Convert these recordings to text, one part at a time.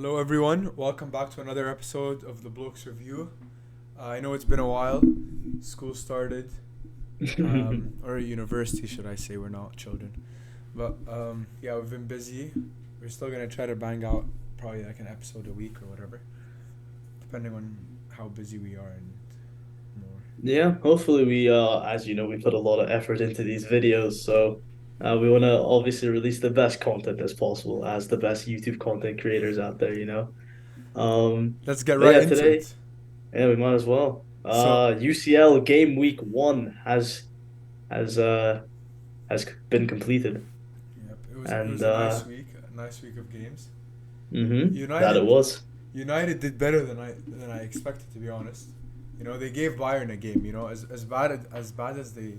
Hello, everyone. Welcome back to another episode of the Blokes Review. I know it's been a while. School started, or university, should I say? We're not children, but yeah, we've been busy. We're still gonna try to bang out probably like an episode a week or whatever, depending on how busy we are and more. Yeah, hopefully as you know, we put a lot of effort into these videos, so we want to obviously release the best content as possible as the best YouTube content creators out there. Let's get But right yeah, into today, it. yeah, we might as well. So, UCL game week 1 has uh has been completed, yep, it and was a nice week of games. that it United was. United did better than I expected, to be honest. They gave Bayern a game. As bad as they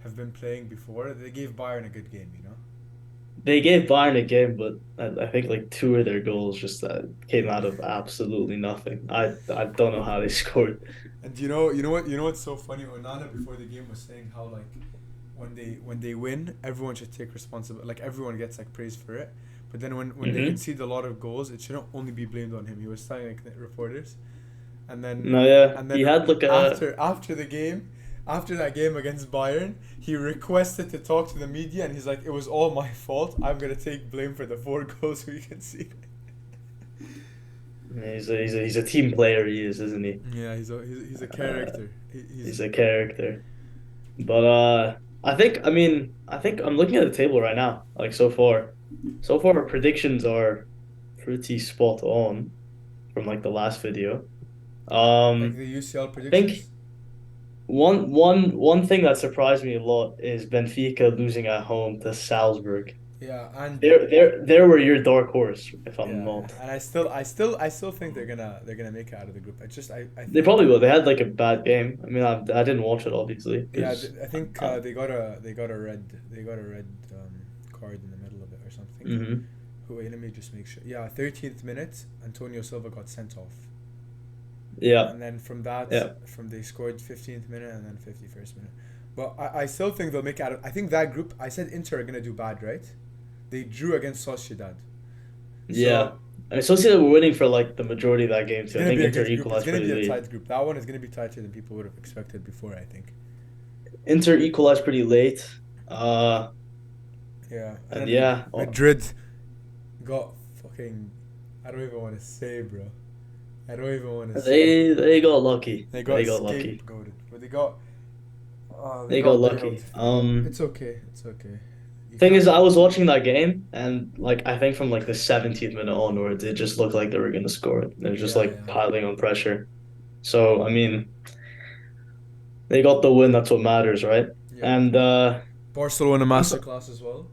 have been playing before, they gave Bayern a good game. They gave Bayern a game, but I think like two of their goals just came out of absolutely nothing. I don't know how they scored. And what's so funny? Onana before the game was saying how like when they win, everyone should take responsibility. Like everyone gets like praise for it. But then when they hmm concede a lot of goals, it shouldn't only be blamed on him. He was telling like the reporters, and then No, yeah, and he then had like a after the game, after that game against Bayern, he requested to talk to the media, and he's like, "It was all my fault. I'm gonna take blame for the four goals we conceded." he's a team player. He is, isn't he? Yeah, he's a Uh, character. He's he's a character. But I think I'm looking at the table right now. Like so far our predictions are pretty spot on from like the last video. like the UCL I think predictions. one thing that surprised me a lot is Benfica losing at home to Salzburg. Yeah, and There were your dark horse, if I'm yeah, not. and I still think they're gonna make it out of the group. I They think probably will. They had like a bad game. I mean, I didn't watch it obviously yeah, because I think they got a red card in the middle of it or something. hmm Wait, let me just make sure. Yeah, 13th minute, Antonio Silva got sent off. yeah, And then yeah. from they scored 15th minute and then 51st minute. But I still think they'll make it out of. I think that group. I said Inter are gonna do bad, right? They drew against Sociedad, Yeah. so I mean, Sociedad were winning for like the majority of that game it's too. I gonna think be a Inter good group. It's equalized gonna pretty be a late. tight group. That one is gonna be tighter than people would have expected before, I think. Inter equalized pretty late. Uh, Yeah, and and then yeah, Madrid got fucking. I don't even want to say, bro. I don't even want to say. they got lucky. They got They got lucky. scapegoated, but they got. They They got got bailed. lucky. It's okay. It's okay. You Thing can't. is, I was watching that game, and like I think from like the 17th minute onwards, it just looked like they were gonna score it. They were just Yeah, like yeah, piling on pressure. So I mean, they got the win. That's what matters, right? yep. And Barcelona I'm so masterclass as well.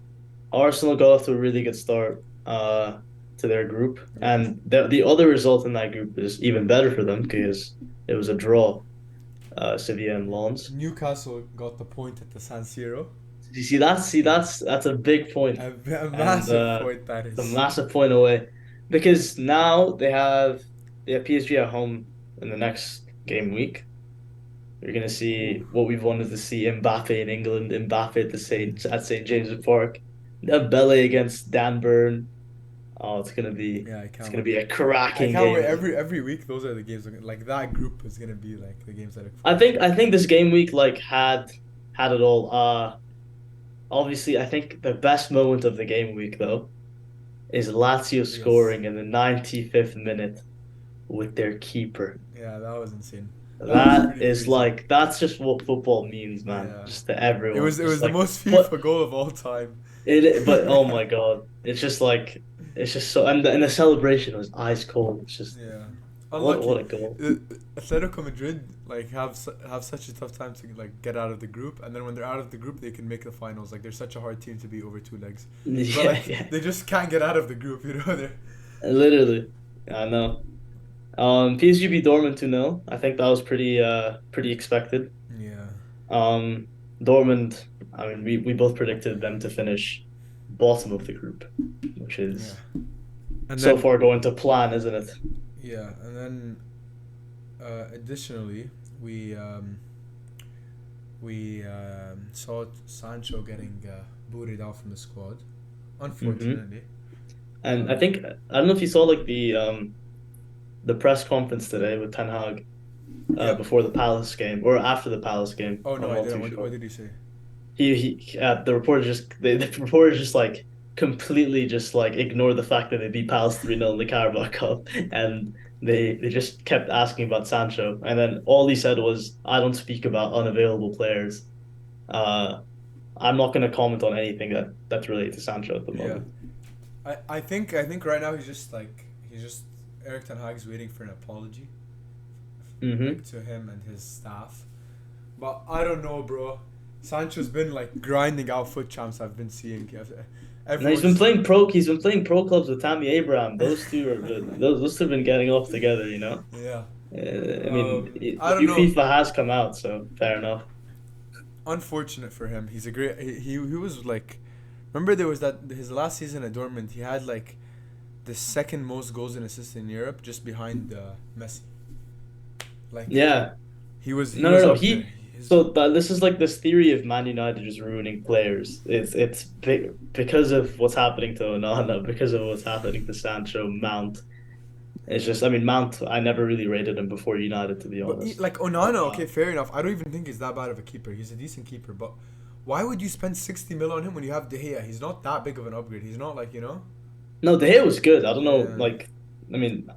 Arsenal got off to a really good start to their group, Yep. and the other result in that group is even better for them because it was a draw, Sevilla and Lens. Newcastle got the point at the San Siro. You see that's a big point, A and massive point that it's a is. massive point away because now they have PSG at home in the next game week. You're gonna Ooh. see what we've wanted to see: Mbappe in England, Mbappe at St James's Park, Dembele against Dan Burn. Oh, Yeah, I it's can't gonna wait. be a I cracking can't wait. game. Every week, those are the games. Like that group is gonna be like the games I look I forward to. think I think this game week like had it all. Obviously, I think the best moment of the game week though is Lazio Yes. scoring in the 95th minute with their keeper. Yeah, that was insane. That was That pretty is crazy. like that's just what football means, man. Yeah. Just to It everyone, was it just was the like most put FIFA goal of all time. it. But oh my God, it's just like it's just so. And the celebration was ice cold. It's just Yeah. what Unlucky. a goal. Uh, Atletico Madrid like have such a tough time to like get out of the group, and then when they're out of the group, they can make the finals. Like they're such a hard team to beat over two legs, but Yeah, like yeah, they just can't get out of the group. They're literally. I know. PSG beat Dortmund 2-0. I think that was pretty expected. yeah, Um, Dortmund, I mean, we both predicted them to finish bottom of the group, which yeah, is and so then far going to plan, isn't it? yeah, and then additionally, we um, we saw Sancho getting booted out from the squad, hmm unfortunately. And I think I don't know if you saw like the press conference today with Ten Hag Yep. before the Palace game or after the Palace game. Oh no, I'm I not didn't. too What sure. did he say? The reporter the reporter just like completely just like ignored the fact that they beat Palace 3-0 in the Carabao Cup, and they just kept asking about Sancho, and then all he said was, "I don't speak about unavailable players. Uh, I'm not going to comment on anything that's related to Sancho at the Yeah. moment." I think right now he's just Eric Ten Hag's waiting for an apology, like Hmm. to him and his staff. But I don't know, bro. Sancho's been like grinding out foot champs. I've been seeing. No, he's been Everyone's. playing pro. He's been playing pro clubs with Tammy Abraham. Those two have been getting off together. Yeah. I mean, I the don't new know. FIFA has come out, so fair enough. Unfortunate for him. He's a great. He was like, remember there was that his last season at Dortmund. He had like the second most goals and assists in Europe, just behind Messi. Like Yeah, he no, no, was no. up there. His This is like this theory of Man United just ruining players. Because of what's happening to Onana, because of what's happening to Sancho, Mount. It's yeah. just, I mean, Mount. I never really rated him before United, to be But honest. like But Onana, okay, fair enough. I don't even think he's that bad of a keeper. He's a decent keeper, but why would you spend 60 mil on him when you have De Gea? He's not that big of an upgrade. He's not like no, De Gea was good. I don't know, Yeah, like, I mean,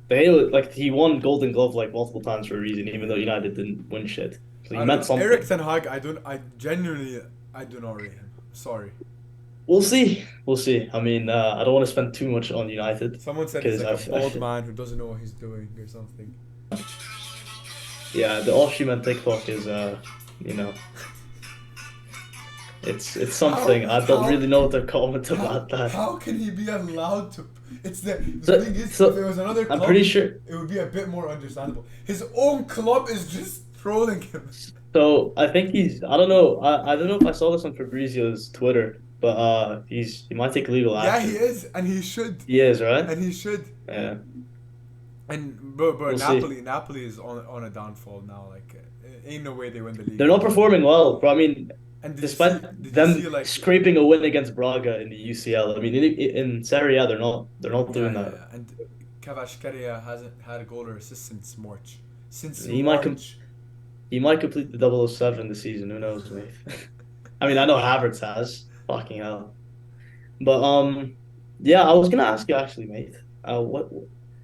De Gea, like, he won Golden Glove like multiple times for a reason, even though yeah. United didn't win shit. So he I don't meant know. Eric something. Ten Hag, I don't. I genuinely, I do not rate him. Sorry. We'll see. We'll see. I mean, I don't want to spend too much on United Someone said he's because like a bald man who doesn't know what he's doing or something. yeah, the Osimhen TikTok is you know, it's How something. I don't how really know what to comment how about that. how can he be allowed to? It's the So thing is, if it so was another I'm club, pretty sure. it would be a bit more understandable. His own club is just trolling him. So I think he's. I don't know. I don't know if I saw this on Fabrizio's Twitter, but he might take legal Yeah, he action. is, and he should, He is, right? and he should. Yeah. And but We'll see. Napoli is on a downfall now. Like, ain't no way they win the league They're not anymore. performing well, but I mean, And despite did you see them like scraping a win against Braga in the UCL, I mean, in Serie A, they're not yeah, doing yeah, that. yeah. And Kvaratskhelia hasn't had a goal or assist since March. Since He might com March. he might complete the 007 this season. Who knows, mate? I mean, I know Havertz has. Fucking hell. But yeah, I was gonna ask you actually, mate. What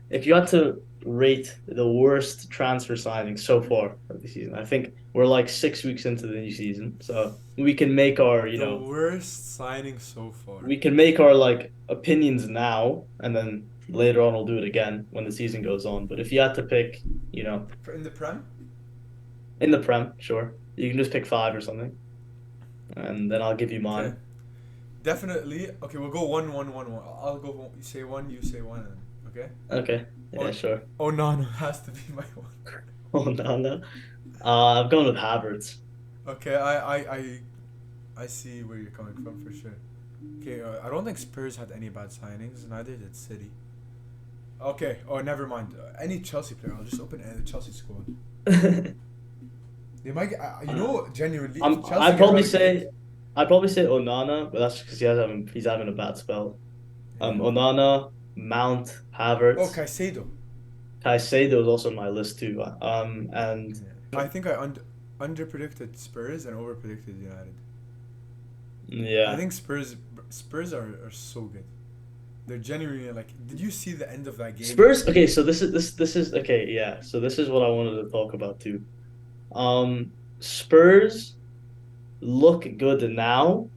if you had to rate the worst transfer signing so far of the season? I think we're like 6 weeks into the new season, so we can make our, The worst signing so far. we can make our like opinions now, and then later on we'll do it again when the season goes on. But if you had to pick, In the Prem? in the Prem, sure, you can just pick five or something, and then I'll give you Okay. mine. Definitely. Okay, we'll go one. I'll go one. You say one, you say one, and okay? Okay, yeah, Oh, sure. oh no, no, has to be my one. Oh no, no. I've gone with Havertz. Okay, I see where you're coming from for sure. Okay, I don't think Spurs had any bad signings. Neither did City. Okay. Oh, never mind. Any Chelsea player. I'll just open the Chelsea squad. They might. Genuinely, if I'm Chelsea get relegated, I'd probably say Onana, but that's because he's having a bad spell. yeah. Onana, Mount, Oh, Havertz, Caicedo. Caicedo is also on my list too. And Yeah. I think I under predicted Spurs and over predicted United. I yeah, think Spurs are so good. They're genuinely like. Did you see the end of that game? Spurs. Okay, so this is okay. Yeah, so this is what I wanted to talk about too. Spurs look good now,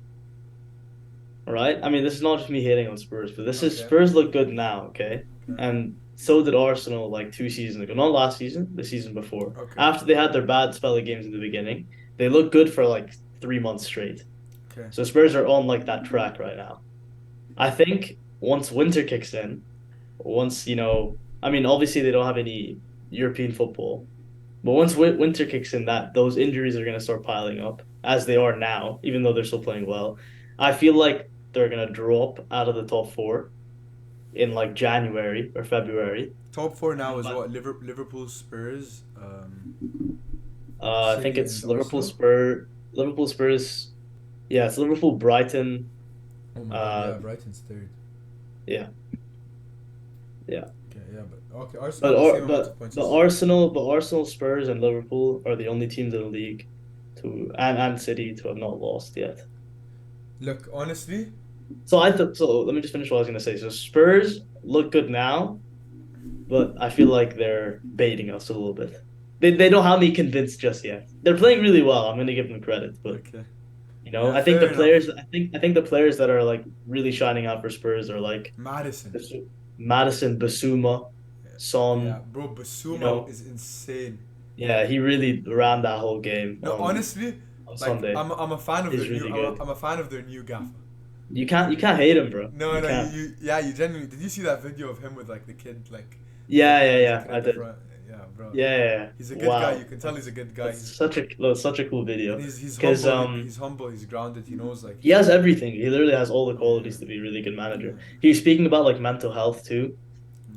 right? I mean, this is not just me hating on Spurs, but this is Okay. Spurs look good now, okay? Okay. And so did Arsenal like 2 seasons ago. Not last season, the season before. Okay. After they had their bad spell of games in the beginning, they looked good for like 3 months straight. Okay. So Spurs are on like that track right now. I think once winter kicks in, I mean, obviously they don't have any European football, but once winter kicks in, that those injuries are going to start piling up as they are now, even though they're still playing well. I feel like they're going to drop out of the top four in like January or February. Top four now is But what Liverpool, Spurs, I think City, it's and Arsenal. Liverpool, Spurs. Yeah, it's Liverpool, Brighton. Oh my God! Uh, Yeah, Brighton's third. Yeah, yeah. Okay, yeah, but okay, Arsenal have the same amount of points as. But Arsenal, Spurs, and Liverpool are the only teams in the league and City to have not lost yet. Look, honestly, So let me just finish what I was gonna say. So Spurs look good now, but I feel like they're baiting us a little bit. They don't have me convinced just yet. They're playing really well. I'm gonna give them credit, but okay, you know, yeah, I think the fair enough. players I think the players that are like really shining out for Spurs are like Madison, Madison, Basuma, yeah, Son, bro, you Basuma know. is insane. Yeah, he really ran that whole game No, honestly, on like Sunday. I'm a fan of their He's new really good. I'm a fan of their new gaffer. You can't hate him, bro. No, You no, can't. yeah, you genuinely did you see that video of him with like the kid like Yeah, yeah, there's a yeah. kid I at the did. front. Yeah, bro. Yeah, yeah, yeah. He's a good guy. You Wow. can tell he's a good guy. That's such a cool And video. he's Because humble. He's humble. He's grounded. He knows like he has everything. He literally has all the yeah, qualities to be a really good yeah, manager. He was speaking about like mental health too.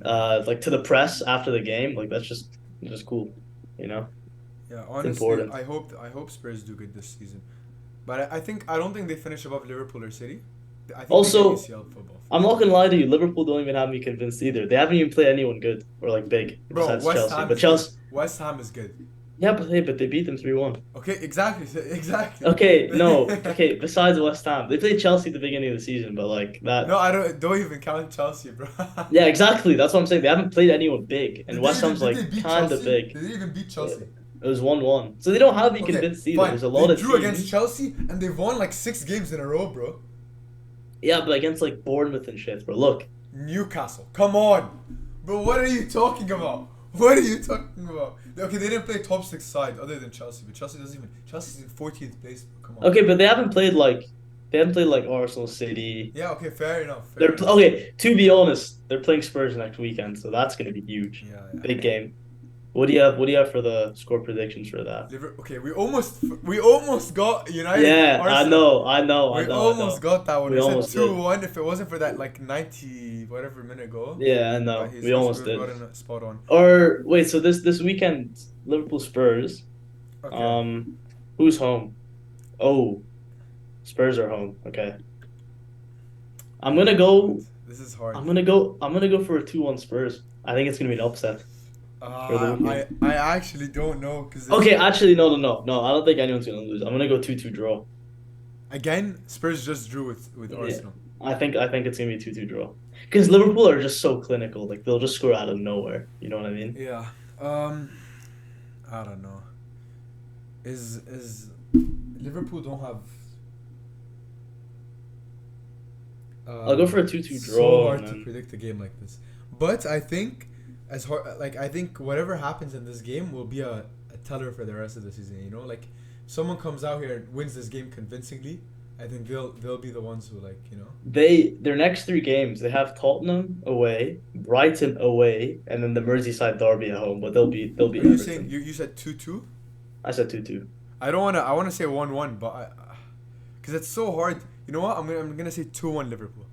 yeah. Like to the press after the game. Like that's just cool. You know? Yeah, It's honestly, important. I hope Spurs do good this season, but I don't think they finish above Liverpool or City. I think they get Also, UCL football I'm first. not gonna lie to you, Liverpool don't even have me convinced either. They haven't even played anyone good or like big Bro, besides West Chelsea. Ham But is good. Chelsea, West Ham is good. yeah, but hey, but they beat them 3-1. Okay, exactly, exactly. Okay, no, okay, besides West Ham. They played Chelsea at the beginning of the season, but like No, that. I don't even count Chelsea, bro. Yeah, exactly. That's what I'm saying. They haven't played anyone big. And West Ham's Did like they beat kind of Chelsea? big. Did they even beat Yeah. Chelsea? It was 1-1. So they don't have me Okay, convinced either. fine. There's a They lot of drew against teams. Chelsea and they've won like 6 games in a row, bro. Yeah, but against like Bournemouth and shit, bro. Look. Newcastle, come on, bro. What are you talking about? What are you talking about? Okay, they didn't play top six side other than Chelsea, but Chelsea doesn't even. Chelsea's in 14th place. Come on. Okay, but they haven't played like Arsenal City. Yeah. Okay. Fair enough. Fair They're enough. okay. To be honest, they're playing Spurs next weekend, so that's gonna be huge. Yeah. Big Yeah. game. What do you have for the score predictions for that? Okay. We almost got United Yeah, I Arsenal. know, I know, I We know, I almost know. got that one. We We said almost did. 2-1 if it wasn't for that like 90 whatever minute goal. Yeah, I But know. he's We he's almost we've did. gotten a spot on. Or wait, so this weekend, Liverpool Spurs. Okay. Um, who's home? Oh, Spurs are home. Okay. I'm gonna God, go. this is hard. I'm gonna go for a 2-1 Spurs. I think it's gonna be an upset for Liverpool. I actually don't know because Okay, actually, no, no, no, no. I don't think anyone's gonna lose. I'm gonna go 2-2 draw. again Spurs just drew with Yeah, Arsenal. I think it's gonna be 2-2 draw. Because Liverpool are just so clinical. Like they'll just score out of nowhere. You know what I mean? Yeah. I don't know. Is Liverpool don't have I'll go for a 2-2 so draw, hard and to then predict a game like this. But I think as hard like I think whatever happens in this game will be a teller for the rest of the season, you know? Like someone comes out here and wins this game convincingly, I think they'll be the ones who like, you know. their next three games they have Tottenham away, Brighton away, and then the Merseyside derby at home. But they'll Are beat you saying Everton. you said 2-2? I said 2-2. I want to say 1-1, but I cuz it's so hard. You know what? I'm going to say 2-1 Liverpool.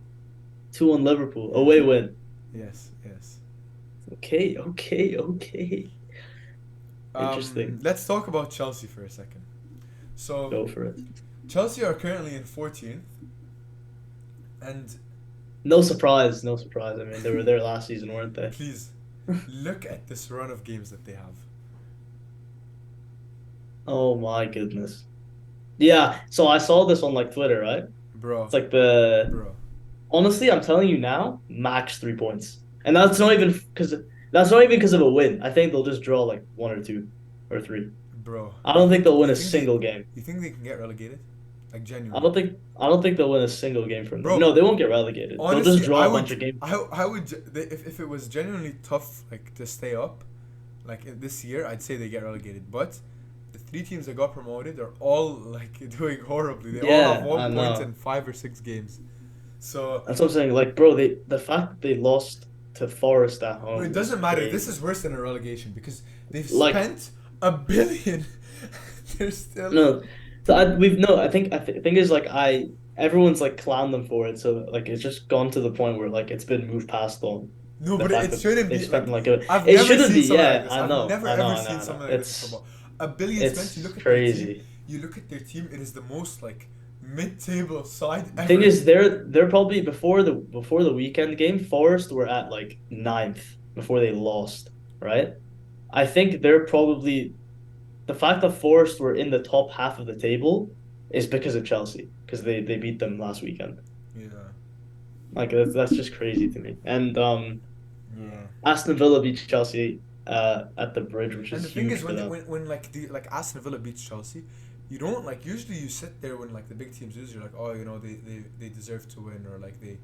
2-1 Liverpool Yeah. away win. Yes, yes. Okay, okay, okay. Interesting. Let's talk about Chelsea for a second. So Go for it. Chelsea are currently in 14th, and No surprise, no surprise. I mean, they were there last season, weren't they? please look at this run of games that they have. Oh my goodness. Yeah, so I saw this on like Twitter, right? Bro, It's like the bro, honestly, I'm telling you now, max 3 points, and that's not even because of a win. I think they'll just draw like one or two or three. bro. I don't think they'll win You a think single game. you think they can get relegated? Like I genuinely. don't think I don't think they'll win a single game from them. Bro, No, they won't get relegated. They'll just honestly, draw a bunch of games. I would if it was genuinely tough like to stay up, like this year, I'd say they get relegated. But the 3 teams that got promoted are all like doing horribly. They all have Yeah, I 1 point know. in 5 or 6 games. So That's what I'm saying. Like, bro, the fact that they lost to Forest at but it home is doesn't matter. This crazy. is worse than a relegation because they've Like, spent a billion. They're still no, so we've no. I think is like everyone's like clowned them for it. So like it's just gone to the point where like it's been moved past on no, the but fact it that shouldn't they've be like spent like a. I've It never shouldn't seen be. something like Yeah, this. I I've know. never I know. ever I know. seen I know. something like this in It's football. A billion spent. it's You look at their team. crazy. You look at their team. It is the most like mid-table side Thing ever. is, they're probably before the weekend game, Forest were at like ninth before they lost, right? I think they're probably the fact that Forest were in the top half of the table is because of Chelsea, because they beat them last weekend. Yeah. Like that's just crazy to me. And Yeah. Aston Villa beat Chelsea at the Bridge, which And is the thing huge is, for them. when like Aston Villa beats Chelsea, you don't like usually you sit there when like the big teams lose. You're like, oh, they deserve to win, or like they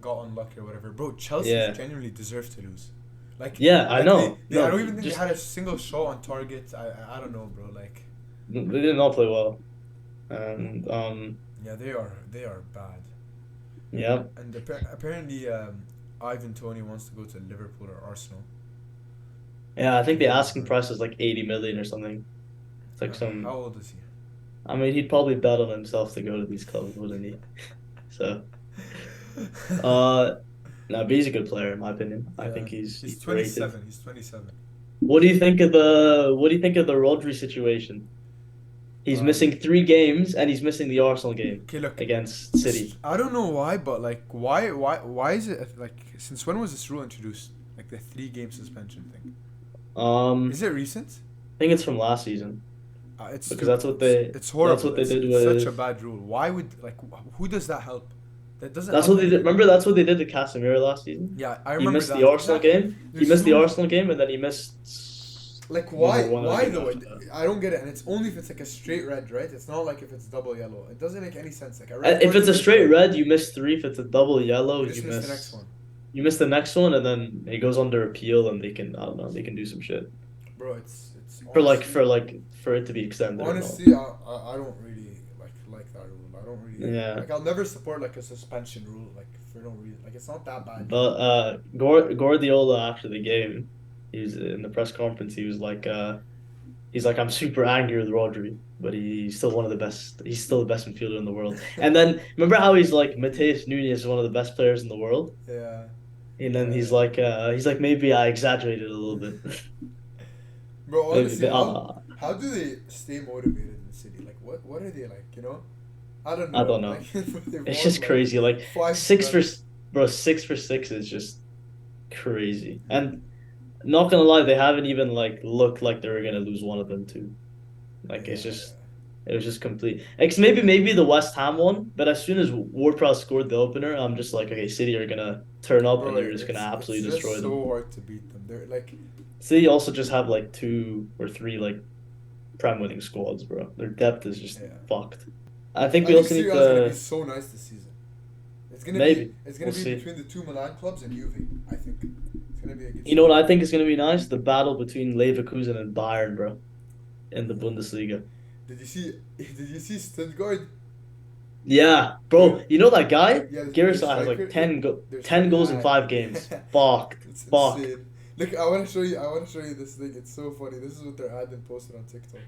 got unlucky or whatever. Bro, Chelsea Yeah. genuinely deserve to lose. Like Yeah, I know. they I No, don't even think they just had a single shot on target. I don't know, bro. Like they did not play well. And yeah, they are bad. yeah. And apparently, Ivan Toney wants to go to Liverpool or Arsenal. Yeah, I think the That's what I've asking heard. price is like 80 million or something. It's like How some old is he? I mean he'd probably bet on himself to go to these clubs, wouldn't he? So uh no, but he's a good player in my opinion. I Yeah, think he's he's rated. 27. He's 27. What do you think of the Rodri situation? He's Um, missing 3 games and he's missing the Arsenal game okay, look, against City. I don't know why, but like, why is it like? Since when was this rule introduced? Like the 3 game suspension thing. Is Um, it recent? I think it's from last season It's because stupid. that's Horrible. what they did It's such a with bad rule. Why would like who does that help? That doesn't that's help what they did. anything. Remember that's what they did to Casemiro last season. Yeah, I He remember missed the that Arsenal exactly. game. He There's missed the so Arsenal game and then he missed like one other why game though? after that. I don't get it. And it's only if it's like a straight red, right? It's not like if it's double yellow. It doesn't make any sense. Like a red If card's it's a a red straight card. red, you miss three. If it's a double yellow, You just missed the next one, you miss the next one, and then it goes under appeal, and they can I don't know they can do some shit bro. It's honestly. for it to be extended or not. Honestly, I don't really like that rule. I don't really Yeah, like. I'll never support like a suspension rule like for no reason. Like it's not that bad. but Guardiola after the game, he was in the press conference. He's like I'm super angry with Rodri, but he's still one of the best. He's still the best midfielder in the world. And then remember how he's like Mateus Nunes is one of the best players in the world, Yeah, and then yeah. he's like maybe I exaggerated a little bit. Bro, Maybe, honestly, how do they stay motivated in the city? Like what are they like? You know, I don't I know. don't Like know. they've It's won just like crazy. Like five six for Prem. bro, 6 for 6 is just crazy. And not gonna lie, they haven't even like looked like they were gonna lose one of them too. Like Yeah, it was just complete. Like maybe the West Ham one, but as soon as Ward-Prowse scored the opener, I'm just like, okay, City are gonna turn up and bro, they're just gonna it's absolutely just destroy them. so hard to beat them. They're like, City also just have like 2 or 3 like prem winning squads, bro. Their depth is just yeah. fucked. I think I we think also need Serie A is gonna be to so nice this season. maybe It's we'll gonna be see. between the two Milan clubs and Juve. I think it's gonna be a good You know what season. I think is gonna be nice? The battle between Leverkusen and Bayern, bro, in the Yeah. Bundesliga. Did you see? Did you see Stuttgart? Yeah, Dude, bro. You know that guy? yeah, their Girsai has striker. like Yeah, 10 their 10 striker. goals in 5 games. Fucked. It's Fucked. insane. Look, I want to show you. I want to show you this thing. It's so funny. This is what their ad posted on TikTok.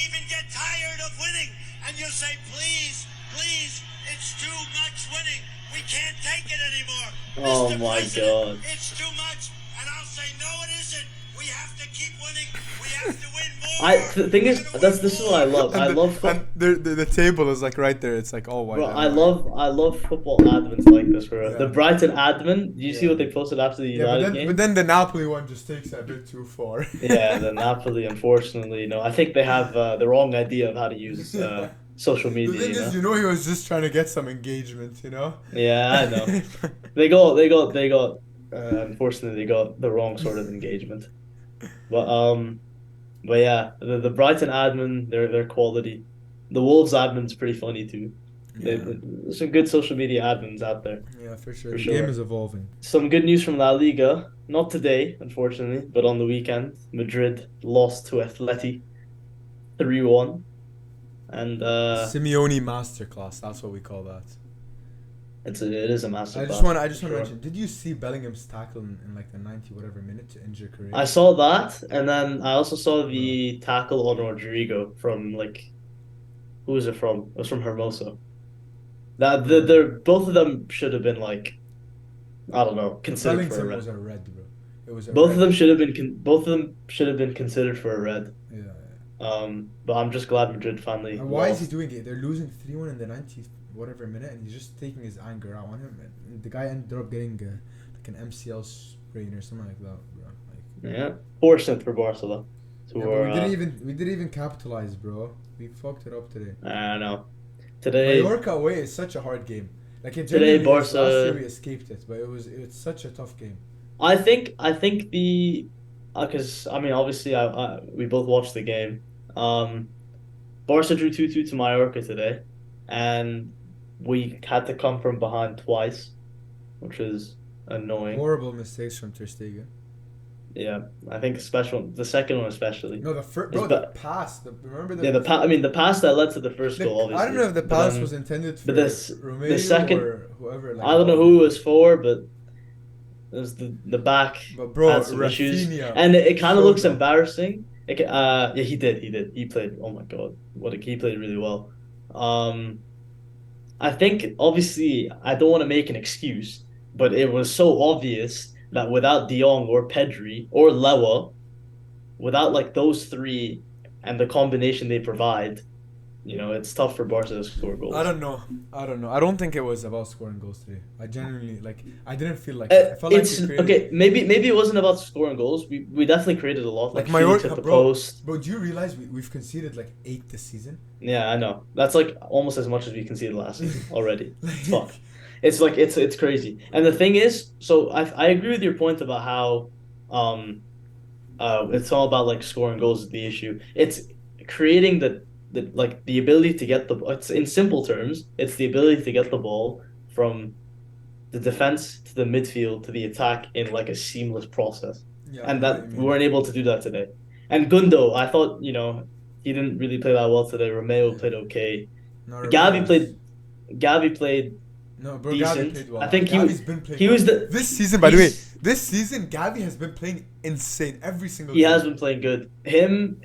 Even get tired of winning, and you'll say, please, please, it's too much winning. We can't take it anymore. Oh Mr. my President, god. it's too much. And I'll say, no, it isn't. We have to keep winning. We have to win more. The thing We're is, going to win this is what I more. love. I love The table is like right there. It's like all white. bro. I don't know why. I love football admins like this, bro. The Yeah. Brighton admin. Do you see Yeah. what they posted after the Yeah, but United but game? then the Napoli one just takes it a bit too far. Yeah, the Napoli. Unfortunately, no. I think they have the wrong idea of how to use Yeah. social The media. thing is, he was just trying to get some engagement, you know? Yeah, I know. They got. Unfortunately, they got the wrong sort of engagement. But yeah, the Brighton admin, their quality. The Wolves admin's pretty funny too. Yeah. There's some good social media admins out there Yeah, for sure. for The game sure. is evolving. Some good news from La Liga. Not today, unfortunately, but on the weekend, Madrid lost to Atleti 3-1, and Simeone masterclass. That's what we call that. it is a massive I for just want to sure. mention. Did you see Bellingham's tackle in like the 90 whatever minute to injure I Correa? saw that, and then I also saw Bro. the tackle on Rodrigo from like who was it from? It was from Hermoso. That Bro. they're both of them should have been like I don't know The considered for a Bellington was red. a red, bro. It was a Both of red. them should have been both of them should have been considered for a red. Yeah. But I'm just glad Madrid finally And why is he lost. doing it? They're losing 3-1 in the 90th whatever minute, and he's just taking his anger out on him. And the guy ended up getting like an MCL sprain or something like that, bro. Like, Yeah, fortunate for Barcelona. yeah, but we didn't even capitalize, bro. We fucked it up today. I don't know. Today, Mallorca away is such a hard game. Like it today genuinely is. Last year we Barca. escaped it, but it's such a tough game. I think the because I mean obviously we both watched the game. Barca drew 2-2 to Mallorca today, and we had to come from behind twice, which was annoying. Horrible mistakes from Ter Stegen. Yeah, I think the second one especially. No, the first Is bro, the ba- pass. Remember yeah, I mean the pass that led to the first goal, I don't obviously. know if the But pass then, was intended for but this the Romeo second, or whoever. Like I don't know who it was for, but it was the back But bro, had some issues, Rafinha and it kind of looks showed up. embarrassing. Yeah, he played. Oh my God, he played really well. Um, I think obviously I don't want to make an excuse, but it was so obvious that without De Jong or Pedri or Lewa, without like those three and the combination they provide, it's tough for Barca to score I goals. don't know. I don't think it was about scoring goals today. I genuinely like. I didn't feel like that. I felt like It's we created. okay. Maybe it wasn't about scoring goals. We definitely created a lot. Like Like Felix Mallorca, at the bro. post. Bro, do you realize we've conceded like 8 this season? Yeah, I know. That's like almost as much as we conceded last season already. It's Like, fuck. It's like it's crazy. And the thing is, so I agree with your point about how it's all about like scoring goals is the issue. It's creating the ability to get the it's in simple terms, it's the ability to get the ball from the defense to the midfield to the attack in like a seamless process. yeah, I And know what you that we mean. weren't able to do that today. And Gundo, I thought, he didn't really play that well today. Romeo Yeah. played okay. No, Gavi Romeo played is. Gavi played No, bro, Gavi decent. played well. I think Gavi's been playing he well. was the This season, by the way, he's this season, Gavi has been playing insane every single he has game. been playing good. Him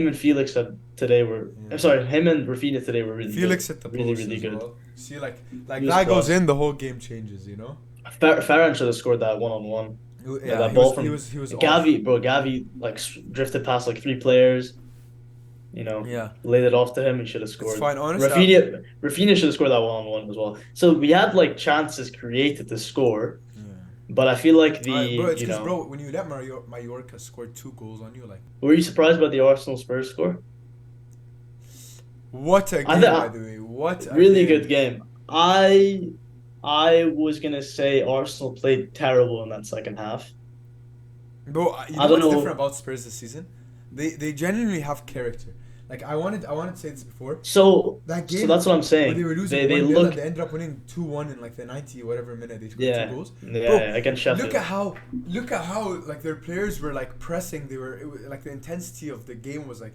and Felix today were I'm Yeah. sorry, him and Rafinha today were really good. Felix hit the Really, post really as good. well. See, like Fingers that goes crossed. in, the whole game changes. You know. Ferran should have scored that 1-on-1. Yeah, That ball he was off. Gavi like drifted past like three players, Yeah, laid it off to him. He should have it's scored. fine. Honestly, Rafinha should have scored that 1-on-1 as well. So we had like chances created to score, yeah. but I feel like Bro, it's because bro, when you let Mallorca score 2 goals on you, like were you surprised by the Arsenal Spurs score? what a I game, by think the way, what a really game. good game. I was gonna say Arsenal played terrible in that second half. Bro, you I know don't what's different know. about Spurs this season? They genuinely have character. Like I wanted to say this before. So That so game that's what I'm where they saying. were losing They 1-0 and look they ended up winning 2-1 in like the 90 whatever minute they scored two yeah goals. yeah Bro, yeah, against look Sheffield. at how like their players were like pressing. Like the intensity of the game was like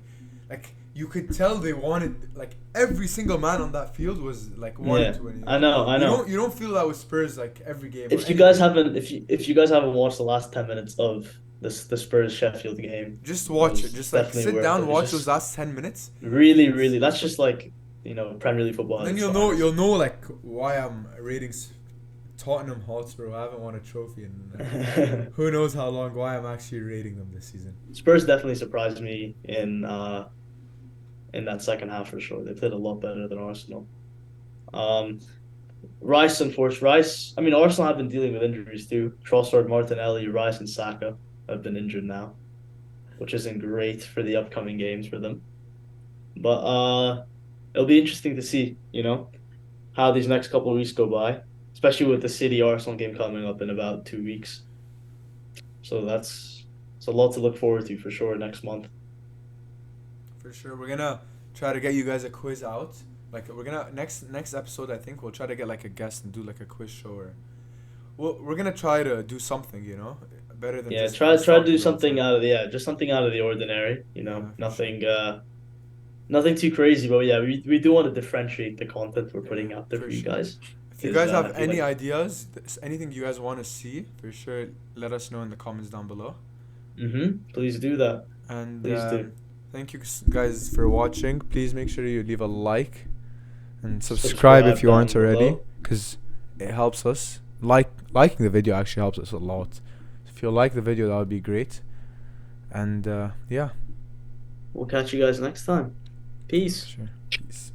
you could tell they wanted, like every single man on that field was like wanted Yeah, to win. You I know, know, I know. you don't feel that with Spurs like every game or If you any guys game. haven't, if you guys haven't watched the last 10 minutes of the Spurs Sheffield game, Just it watch it. was Just like definitely sit worth down, it. It's watch those just last 10 minutes. really, It's really. That's just like Premier League football And at then its you'll finest. know like why I'm rating Tottenham Hotspur. I haven't won a trophy in who knows how long. Why I'm actually rating them this season. Spurs definitely surprised me in that second half for sure. They played a lot better than Arsenal. Um, Rice, unfortunately, Rice. I mean, Arsenal have been dealing with injuries too. Trossard, Martinelli, Rice, and Saka have been injured now, which isn't great for the upcoming games for them. But it'll be interesting to see, how these next couple of weeks go by, especially with the City Arsenal game coming up in about 2 weeks. So it's a lot to look forward to for sure next month. For sure, we're gonna try to get you guys a quiz out. Like we're gonna next episode, I think we'll try to get like a guest and do like a quiz show or. Well, we're gonna try to do something, better than Yeah, just try us try to do talking all the something time. out of just something out of the ordinary. Yeah, for sure. Nothing too crazy, but yeah, we do want to differentiate the content we're Yeah, putting out there for for you sure. guys. If you Because guys I have feel any like ideas, anything you guys want to see, for sure, let us know in the comments down below. please do that. And Please do. thank you guys for watching. Please make sure you leave a like and subscribe Subscribe if you aren't down already, below. because it helps us. Liking the video actually helps us a lot. If you like the video, that would be great. And yeah. We'll catch you guys next time. Peace. Sure. Peace.